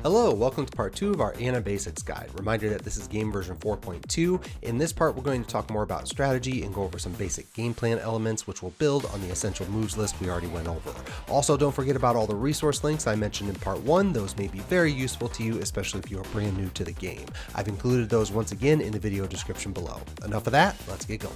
Hello, welcome to part 2 of our Ana Basics Guide. Reminder that this is game version 4.2. In this part, we're going to talk more about strategy and go over some basic game plan elements, which will build on the essential moves list we already went over. Also, don't forget about all the resource links I mentioned in part 1. Those may be very useful to you, especially if you are brand new to the game. I've included those once again in the video description below. Enough of that, let's get going.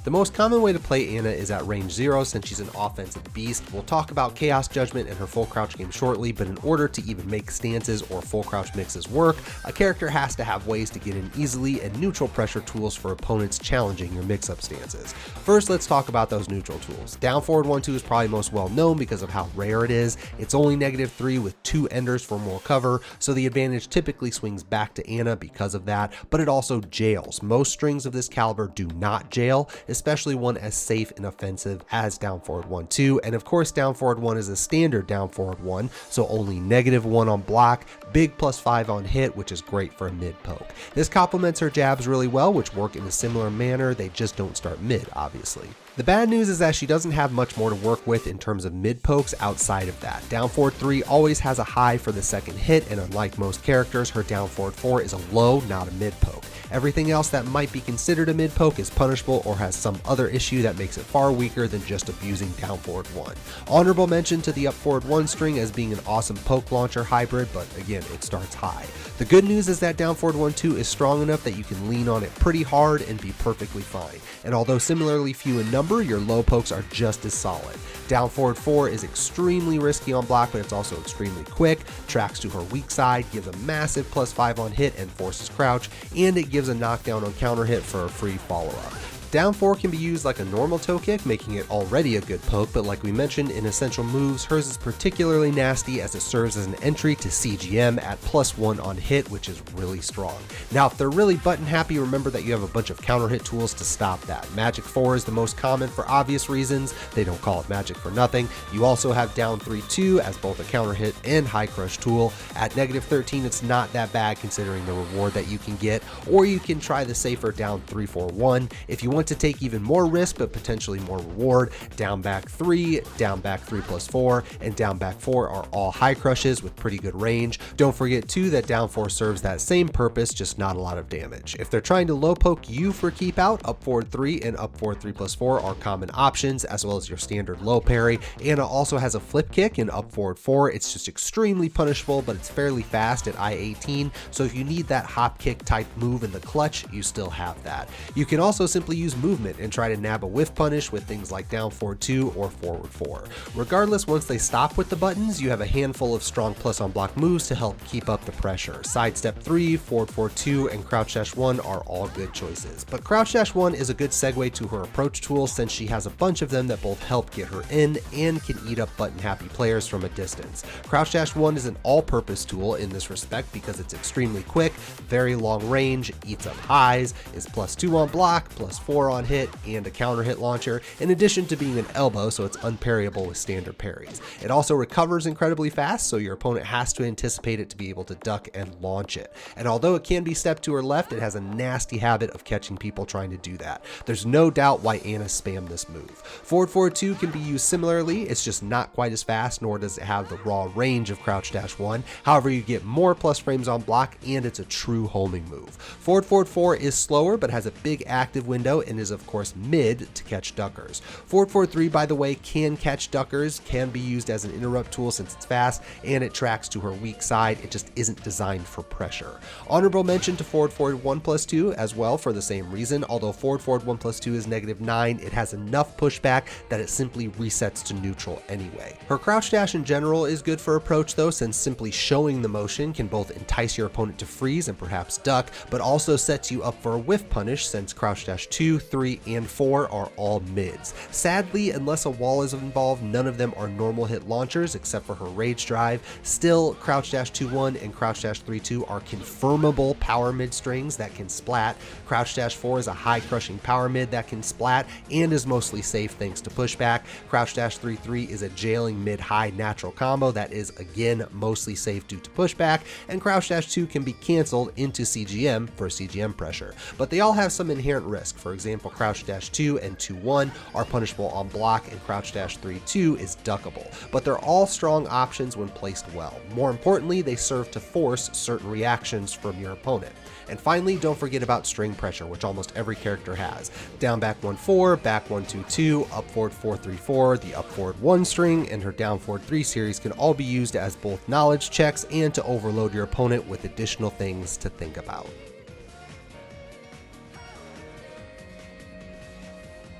The most common way to play Ana is at range 0 since she's an offensive beast. We'll talk about Chaos Judgment and her full crouch game shortly, but in order to even make stances or full crouch mixes work, a character has to have ways to get in easily and neutral pressure tools for opponents challenging your mix-up stances. First, let's talk about those neutral tools. Down forward 1-2 is probably most well known because of how rare it is. It's only -3 with 2 enders for more cover, so the advantage typically swings back to Ana because of that, but it also jails. Most strings of this caliber do not jail, especially one as safe and offensive as down forward 1-2, and of course down forward 1 is a standard down forward 1, so only -1 on block, big +5 on hit, which is great for a mid poke. This complements her jabs really well, which work in a similar manner, they just don't start mid, obviously. The bad news is that she doesn't have much more to work with in terms of mid pokes outside of that. Down forward 3 always has a high for the second hit, and unlike most characters, her down forward 4 is a low, not a mid poke. Everything else that might be considered a mid poke is punishable or has some other issue that makes it far weaker than just abusing down forward 1. Honorable mention to the up forward 1 string as being an awesome poke launcher hybrid, but again, it starts high. The good news is that down forward 1-2 is strong enough that you can lean on it pretty hard and be perfectly fine. And although similarly few in number, your low pokes are just as solid. Down forward 4 is extremely risky on block, but it's also extremely quick, tracks to her weak side, gives a massive +5 on hit and forces crouch, and it gives a knockdown on counter hit for a free follow-up. Down 4 can be used like a normal toe kick, making it already a good poke, but like we mentioned in essential moves, hers is particularly nasty as it serves as an entry to CGM at +1 on hit, which is really strong. Now, if they're really button happy, remember that you have a bunch of counter hit tools to stop that. Magic 4 is the most common for obvious reasons, they don't call it magic for nothing. You also have down 3-2 as both a counter hit and high crush tool. At -13, it's not that bad considering the reward that you can get, or you can try the safer down 3-4-1. If you want to take even more risk but potentially more reward, down back 3, down back 3+4, and down back 4 are all high crushes with pretty good range. Don't forget too that down 4 serves that same purpose, just not a lot of damage. If they're trying to low poke you for keep out, up forward 3 and up forward 3+4 are common options, as well as your standard low parry. Ana also has a flip kick in up forward 4. It's just extremely punishable, but it's fairly fast at I-18, so if you need that hop kick type move in the clutch, you still have that. You can also simply use movement and try to nab a whiff punish with things like down forward 2 or forward 4. Regardless, once they stop with the buttons, you have a handful of strong plus on block moves to help keep up the pressure. Sidestep 3, forward 4-2, and crouch dash 1 are all good choices. But crouch dash 1 is a good segue to her approach tool since she has a bunch of them that both help get her in and can eat up button happy players from a distance. Crouch dash 1 is an all-purpose tool in this respect because it's extremely quick, very long range, eats up highs, is +2 on block, +4 on hit, and a counter hit launcher, in addition to being an elbow, so it's unparryable with standard parries. It also recovers incredibly fast, so your opponent has to anticipate it to be able to duck and launch it. And although it can be stepped to her left, it has a nasty habit of catching people trying to do that. There's no doubt why Ana spammed this move. Forward 4-2 can be used similarly, it's just not quite as fast, nor does it have the raw range of crouch dash 1. However, you get more plus frames on block, and it's a true homing move. Forward 4 is slower, but has a big active window and is of course mid to catch duckers. Forward 4-3, by the way, can catch duckers, can be used as an interrupt tool since it's fast, and it tracks to her weak side, it just isn't designed for pressure. Honorable mention to forward 1+2 as well for the same reason, although forward 1+2 is -9, it has enough pushback that it simply resets to neutral anyway. Her crouch dash in general is good for approach though, since simply showing the motion can both entice your opponent to freeze and perhaps duck, but also sets you up for a whiff punish since crouch dash 2, 3, and 4 are all mids. Sadly, unless a wall is involved, none of them are normal hit launchers except for her rage drive. Still, crouch dash 2-1 and crouch dash 3-2 are confirmable power mid strings that can splat. Crouch dash 4 is a high crushing power mid that can splat and is mostly safe thanks to pushback. Crouch dash 3-3 is a jailing mid high natural combo that is again mostly safe due to pushback, and crouch dash 2 can be canceled into CGM for CGM pressure. But they all have some inherent risk. For example, example, crouch dash 2 and 2-1 are punishable on block, and crouch dash 3-2 is duckable, but they're all strong options when placed well. More importantly, they serve to force certain reactions from your opponent. And finally, don't forget about string pressure, which almost every character has. Down back 1-4, back 1-2-2, up forward 4-3-4, the up forward 1 string, and her down forward 3 series can all be used as both knowledge checks and to overload your opponent with additional things to think about.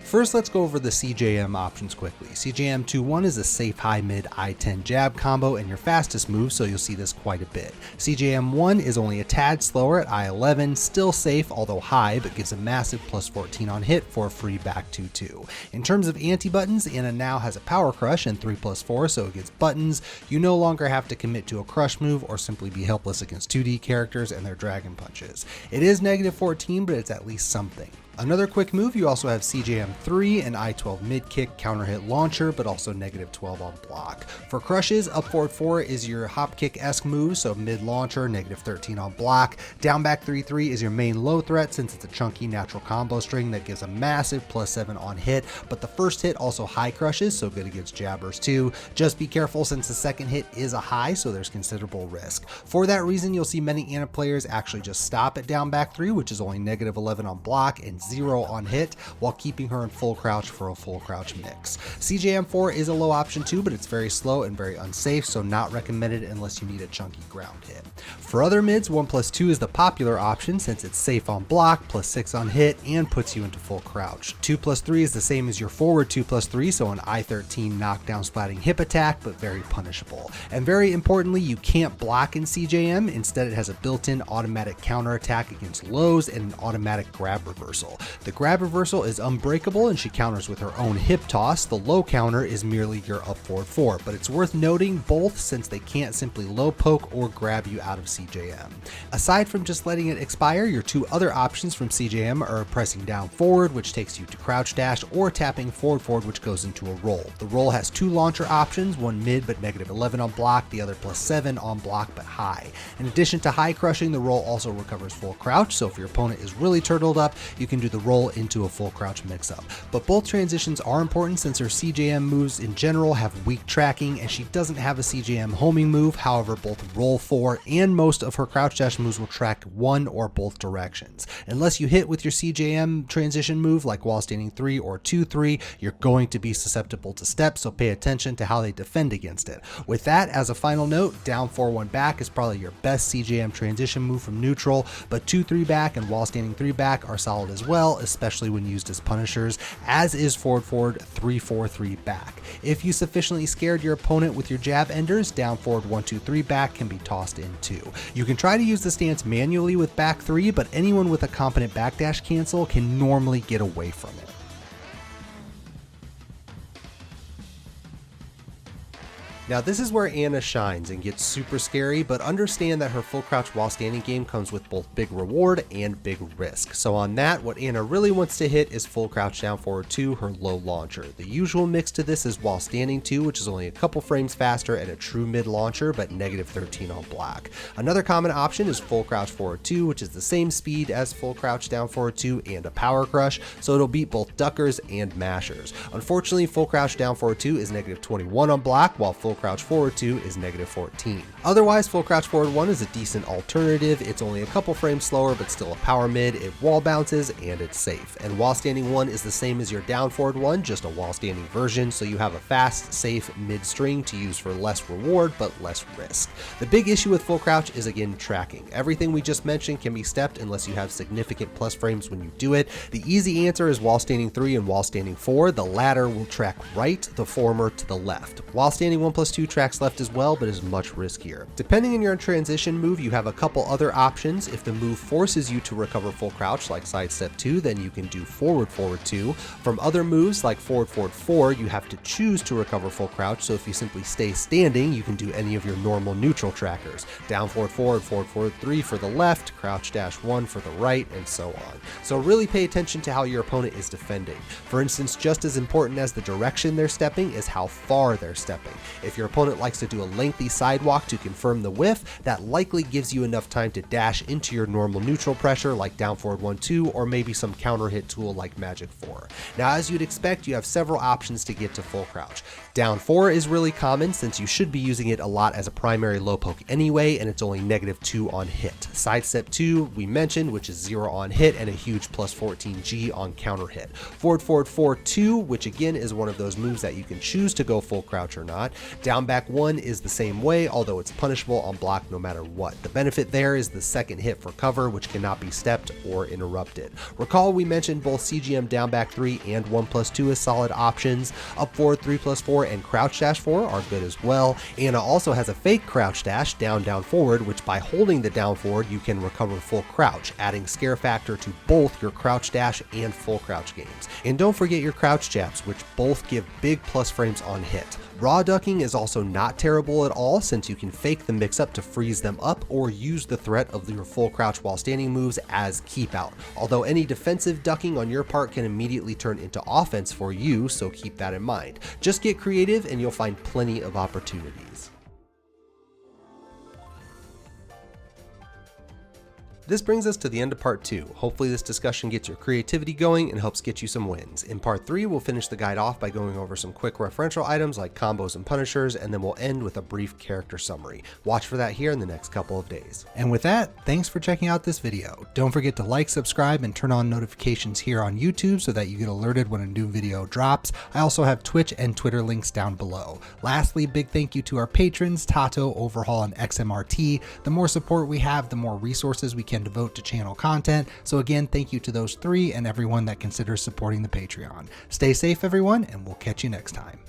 First, let's go over the CJM options quickly. CJM 2-1 is a safe high mid I-10 jab combo and your fastest move, so you'll see this quite a bit. CJM 1 is only a tad slower at I-11, still safe although high, but gives a massive plus 14 on hit for a free back 2-2. In terms of anti-buttons, Anna now has a power crush and 3+4, so against buttons, you no longer have to commit to a crush move or simply be helpless against 2D characters and their dragon punches. It is negative 14, but it's at least something. Another quick move, you also have CJM 3 and I-12 mid kick counter hit launcher, but also negative 12 on block. For crushes, up forward 4 is your hop kick-esque move, so mid launcher, negative 13 on block. Down back 3-3 is your main low threat, since it's a chunky natural combo string that gives a massive plus 7 on hit, but the first hit also high crushes, so good against jabbers too. Just be careful since the second hit is a high, so there's considerable risk. For that reason, you'll see many Anna players actually just stop at down back 3, which is only negative 11 on block and 0 on hit, while keeping her in full crouch for a full crouch mix. CJM 4 is a low option too, but it's very slow and very unsafe, so not recommended unless you need a chunky ground hit. For other mids, 1+2 is the popular option since it's safe on block, plus 6 on hit, and puts you into full crouch. 2+3 is the same as your forward 2+3, so an I-13 knockdown splatting hip attack, but very punishable. And very importantly, you can't block in CJM, instead it has a built-in automatic counter attack against lows and an automatic grab reversal. The grab reversal is unbreakable and she counters with her own hip toss. The low counter is merely your up forward 4, but it's worth noting both since they can't simply low poke or grab you out of CJM. Aside from just letting it expire, your two other options from CJM are pressing down forward, which takes you to crouch dash, or tapping forward, which goes into a roll. The roll has two launcher options, one mid but negative 11 on block, the other plus 7 on block but high. In addition to high crushing, the roll also recovers full crouch, so if your opponent is really turtled up, you can do the roll into a full crouch mix-up. But both transitions are important since her CJM moves in general have weak tracking and she doesn't have a CJM homing move. However, both roll 4 and most of her crouch dash moves will track one or both directions. Unless you hit with your CJM transition move like wall standing 3 or 2-3, you're going to be susceptible to step, so pay attention to how they defend against it. With that, as a final note, down 4-1 back is probably your best CJM transition move from neutral, but 2-3 back and wall standing 3 back are solid as well, especially when used as punishers, as is forward 3-4-3 back. If you sufficiently scared your opponent with your jab enders, down forward 1-2-3 back can be tossed in too. You can try to use the stance manually with back 3, but anyone with a competent backdash cancel can normally get away from it. Now this is where Anna shines and gets super scary, but understand that her full crouch while standing game comes with both big reward and big risk. So on that, what Anna really wants to hit is full crouch down forward 2, her low launcher. The usual mix to this is while standing 2, which is only a couple frames faster and a true mid launcher, but negative 13 on block. Another common option is full crouch forward 2, which is the same speed as full crouch down forward 2 and a power crush, so it'll beat both duckers and mashers. Unfortunately, full crouch down forward 2 is negative 21 on block, while full crouch forward 2 is negative 14. Otherwise, full crouch forward 1 is a decent alternative. It's only a couple frames slower, but still a power mid. It wall bounces and it's safe. And wall standing 1 is the same as your down forward 1, just a wall standing version, so you have a fast, safe mid string to use for less reward but less risk. The big issue with full crouch is again tracking. Everything we just mentioned can be stepped unless you have significant plus frames when you do it. The easy answer is wall standing 3 and wall standing 4. The latter will track right, the former to the left. Wall standing 1+2 tracks left as well, but is much riskier. Depending on your transition move, you have a couple other options. If the move forces you to recover full crouch like sidestep 2, then you can do forward 2. From other moves like forward 4, you have to choose to recover full crouch, so if you simply stay standing, you can do any of your normal neutral trackers. Down forward 3 for the left, crouch dash 1 for the right, and so on. So really pay attention to how your opponent is defending. For instance, just as important as the direction they're stepping is how far they're stepping. If If your opponent likes to do a lengthy sidewalk to confirm the whiff, that likely gives you enough time to dash into your normal neutral pressure like down forward 1-2, or maybe some counter hit tool like Magic 4. Now, as you'd expect, you have several options to get to full crouch. Down 4 is really common since you should be using it a lot as a primary low poke anyway, and it's only -2 on hit. Sidestep 2 we mentioned, which is 0 on hit and a huge plus 14G on counter hit. Forward 4-2, which again is one of those moves that you can choose to go full crouch or not. Down back 1 is the same way, although it's punishable on block no matter what. The benefit there is the second hit for cover, which cannot be stepped or interrupted. Recall we mentioned both CGM down back 3 and 1+2 as solid options. Up forward 3+4 and crouch dash 4 are good as well. Ana also has a fake crouch dash down forward, which by holding the down forward you can recover full crouch, adding scare factor to both your crouch dash and full crouch games. And don't forget your crouch jabs, which both give big plus frames on hit. Raw ducking is also not terrible at all, since you can fake the mix up to freeze them up or use the threat of your full crouch while standing moves as keep out. Although any defensive ducking on your part can immediately turn into offense for you, so keep that in mind. Just get creative and you'll find plenty of opportunities. This brings us to the end of part 2. Hopefully this discussion gets your creativity going and helps get you some wins. In part 3, we'll finish the guide off by going over some quick referential items like combos and punishers, and then we'll end with a brief character summary. Watch for that here in the next couple of days. And with that, thanks for checking out this video. Don't forget to like, subscribe, and turn on notifications here on YouTube so that you get alerted when a new video drops. I also have Twitch and Twitter links down below. Lastly, big thank you to our patrons, Tato, Overhaul, and XMRT. The more support we have, the more resources we can devote to channel content. So again, thank you to those 3 and everyone that considers supporting the Patreon. Stay safe, everyone, and we'll catch you next time.